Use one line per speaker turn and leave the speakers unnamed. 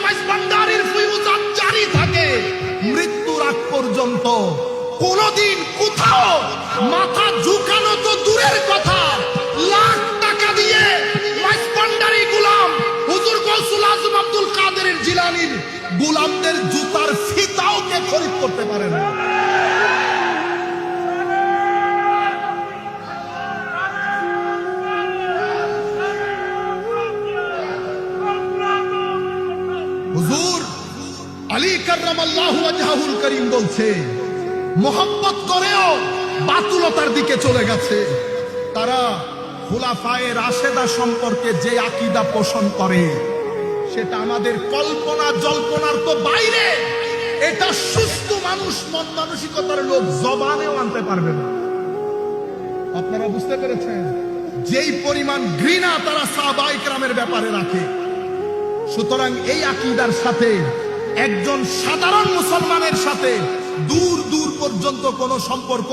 মাইজভান্ডারির ফিউজাত জারি থাকে মৃত্যুর আগ পর্যন্ত। কোনদিন কোথাও মাথা ঝুঁকানো তো দূরের কথা, লাখ টাকা দিয়ে মাইজভান্ডারি গোলাম হুজুর গৌসুল আজম আব্দুল কাদের জিলানীর গোলামদের জুতার ফিতাও কে খরিদ করতে পারে না। হুজুর আলী কাররামাল্লাহু ওয়াজহাহুল করিম বলছে, মোহাম্মত করেও বাতুলতার দিকে চলে গেছে। তারা খুলাফায়ে রাশেদা সম্পর্কে যে আকীদা পোষণ করে সেটা আমাদের কল্পনা জল্পনার তো বাইরে। এটা সুস্থ মানুষ, মন মানসিকতার লোক জবানেও আনতে পারবে না। আপনারা বুঝতে পেরেছেন যেই পরিমাণ ঘৃণা তারা সাহাবায়ে কেরামের ব্যাপারে রাখে। সুতরাং এই আকীদার সাথে একজন সাধারণ মুসলমানের সাথে দূর দূর পর্যন্ত কোনো সম্পর্ক